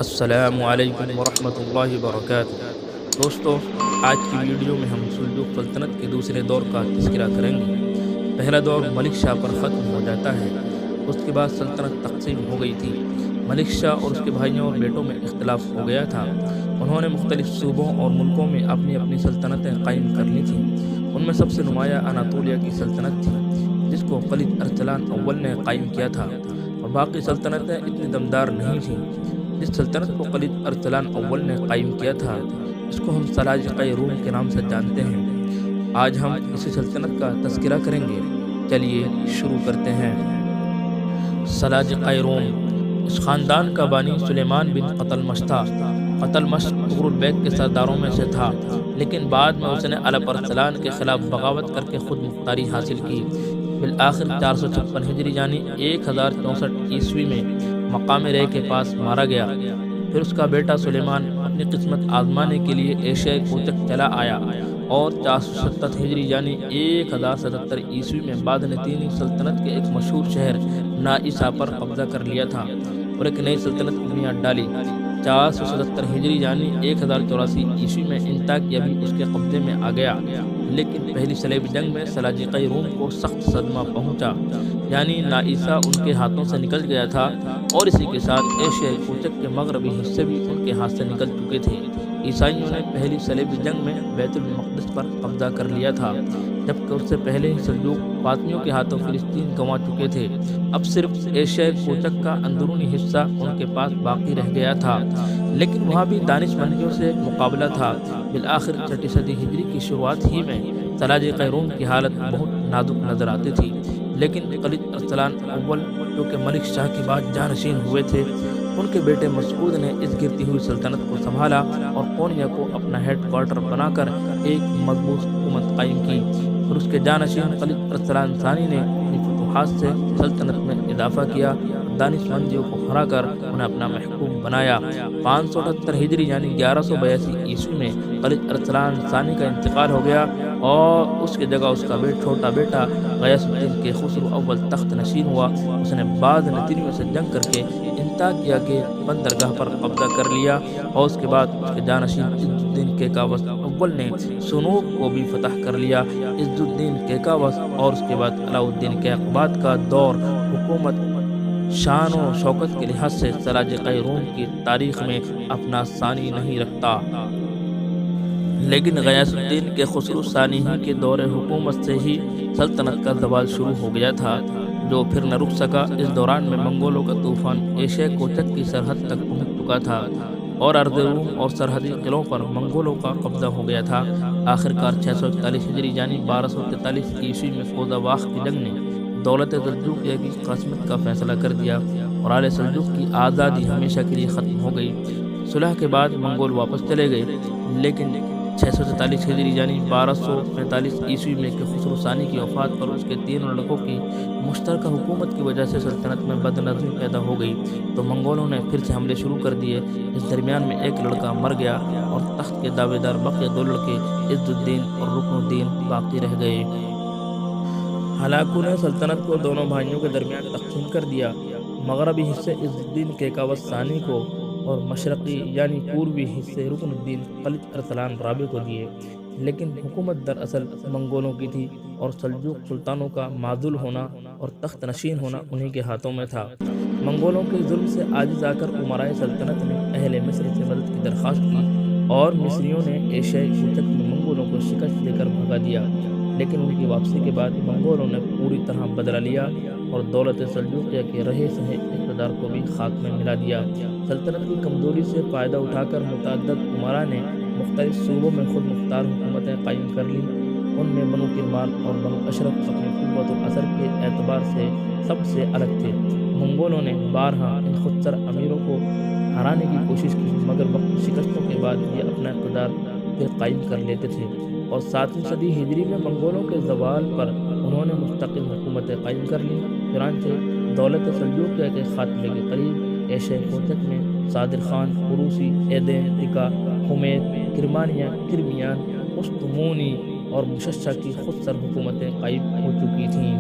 السلام علیکم ورحمۃ اللہ وبرکاتہ۔ دوستو، آج کی ویڈیو میں ہم سلجوق سلطنت کے دوسرے دور کا تذکرہ کریں گے۔ پہلا دور ملک شاہ پر ختم ہو جاتا ہے۔ اس کے بعد سلطنت تقسیم ہو گئی تھی۔ ملک شاہ اور اس کے بھائیوں اور بیٹوں میں اختلاف ہو گیا تھا۔ انہوں نے مختلف صوبوں اور ملکوں میں اپنی اپنی سلطنتیں قائم کر لی تھیں۔ ان میں سب سے نمایاں اناطولیہ کی سلطنت تھی، جس کو خلیج ارسلان اول نے قائم کیا تھا، اور باقی سلطنتیں اتنی دمدار نہیں تھیں۔ جس سلطنت کو خلیج ارسلان اول نے قائم کیا تھا، اس کو ہم سلاجق روم کے نام سے جانتے ہیں۔ آج ہم اسی سلطنت کا تذکرہ کریں گے۔ چلیے شروع کرتے ہیں۔ سلاجق روم۔ اس خاندان کا بانی سلیمان بن قتلمش تھا۔ قتلمش طغرل بیگ کے سرداروں میں سے تھا، لیکن بعد میں اس نے الپ ارسلان کے خلاف بغاوت کر کے خود مختاری حاصل کی۔ بالآخر 456 ہجری یعنی 1064 عیسوی میں مقام رے کے پاس مارا گیا۔ پھر اس کا بیٹا سلیمان اپنی قسمت آزمانے کے لیے ایشیا کوچک چلا آیا اور 467 ہجری یعنی 1077 عیسوی میں بازنطینی سلطنت کے ایک مشہور شہر نائسا پر قبضہ کر لیا تھا اور ایک نئی سلطنت کی بنیاد ڈالی۔ 477 ہجری یعنی 1084 عیسوی میں انتاکیہ بھی اس کے قبضے میں آ گیا، لیکن پہلی صلیبی جنگ میں سلاجق روم کو سخت صدمہ پہنچا، یعنی نائسا ان کے ہاتھوں سے نکل گیا تھا، اور اسی کے ساتھ ایشیا کوچک کے مغربی حصے بھی ان کے ہاتھ سے نکل چکے تھے۔ عیسائیوں نے پہلی صلیبی جنگ میں بیت المقدس پر قبضہ کر لیا تھا، جبکہ اس سے پہلے ہی سلجوق فاطمیوں کے ہاتھوں فلسطین گنوا چکے تھے۔ اب صرف ایشیا کوچک کا اندرونی حصہ ان کے پاس باقی رہ گیا تھا، لیکن وہاں بھی دانش مندیوں سے مقابلہ تھا۔ بالآخر 6 صدی ہجری کی شروعات ہی میں سلاجق روم کی حالت بہت نازک نظر آتی تھی، لیکن خلیج ارسلان اول جو کہ ملک شاہ کے بعد جانشین ہوئے تھے، ان کے بیٹے مسعود نے اس گرتی ہوئی سلطنت کو سنبھالا اور کونیا کو اپنا ہیڈ کوارٹر بنا کر ایک مضبوط حکومت قائم کی۔ اور اس کے جانشین خلیج ارسلان ثانی نے اپنی فتوحات سے سلطنت میں اضافہ کیا، دانش مندیوں کو ہرا کر انہیں اپنا محکوم بنایا۔ 578 ہجری یعنی 1182 عیسوی میں خلیج ارسلان ثانی کا انتقال ہو گیا اور اس کی جگہ اس کا چھوٹا بیٹا غیاث الدین کے خسرو اول تخت نشین ہوا۔ اس نے بازنطینیوں سے جنگ کر کے انتاکیہ کے بندرگاہ پر قبضہ کر لیا، اور اس کے بعد اس کے جانشین عز الدین کیکاوس اول نے سنوب کو بھی فتح کر لیا۔ عز الدین کیکاوس اور اس کے بعد علاء الدین کیقباد کا دور حکومت شان و شوکت کے لحاظ سے سلاجق روم کی تاریخ میں اپنا ثانی نہیں رکھتا، لیکن غیاث الدین کے خسرو ثانی ہی کے دور حکومت سے ہی سلطنت کا زوال شروع ہو گیا تھا، جو پھر نہ رک سکا۔ اس دوران میں منگولوں کا طوفان ایشیا کوچک کی سرحد تک پہنچ چکا تھا اور ارض روم اور سرحدی قلعوں پر منگولوں کا قبضہ ہو گیا تھا۔ آخرکار 641 ہجری یعنی 1243 عیسوی میں فوزاواخ کی جنگ نے دولت سلجوقیہ کی قسمت کا فیصلہ کر دیا اور آل سلجوق کی آزادی ہمیشہ کے لیے ختم ہو گئی۔ صلح کے بعد منگول واپس چلے گئے، لیکن 643 ہجری یعنی 1245 عیسوی میں کہ خسرو ثانی کی وفات پر اس کے 3 لڑکوں کی مشترکہ حکومت کی وجہ سے سلطنت میں بدنظمی پیدا ہو گئی، تو منگولوں نے پھر سے حملے شروع کر دیے۔ اس درمیان میں ایک لڑکا مر گیا اور تخت کے دعوے دار بقیہ 2 لڑکے عز الدین اور رکن الدین باقی رہ گئے۔ ہلاکو نے سلطنت کو دونوں بھائیوں کے درمیان تقسیم کر دیا۔ مغربی حصے عز الدین کیکاوس ثانی کو اور مشرقی یعنی پوروی حصے رکن الدین خلیج ارسلان رابع کو دیے، لیکن حکومت دراصل منگولوں کی تھی اور سلجوق سلطانوں کا معزول ہونا اور تخت نشین ہونا انہی کے ہاتھوں میں تھا۔ منگولوں کے ظلم سے عاجز آ کر امرائے سلطنت نے اہل مصر سے مدد کی درخواست کی اور مصریوں نے ایشیا کوچک میں منگولوں کو شکست دے کر بھگا دیا، لیکن ان کی واپسی کے بعد منگولوں نے پوری طرح بدلہ لیا اور دولت سلجوقیہ کے رہے سہے اقتدار کو بھی خاک میں ملا دیا۔ سلطنت کی کمزوری سے فائدہ اٹھا کر متعدد امراء نے مختلف صوبوں میں خود مختار حکومتیں قائم کر لیں۔ ان میں بنو کرمان اور بنو اشرف اپنی قوت و اثر کے اعتبار سے سب سے الگ تھے۔ منگولوں نے بارہا ان خودسر امیروں کو ہرانے کی کوشش کی، مگر وقتی شکستوں کے بعد یہ اپنا اقتدار پھر قائم کر لیتے تھے، اور 7ویں صدی ہجری میں منگولوں کے زوال پر انہوں نے مستقل حکومتیں قائم کر لیں۔ چنانچہ دولت سلجوقیہ کے خاتمے کے قریب ایشیا کوچک میں صادر خان، عروسی، ایدین، تکا، حمید، کرمانیہ، کرمیان، قسطمونی اور مششہ کی خودسر حکومتیں قائم ہو چکی تھیں۔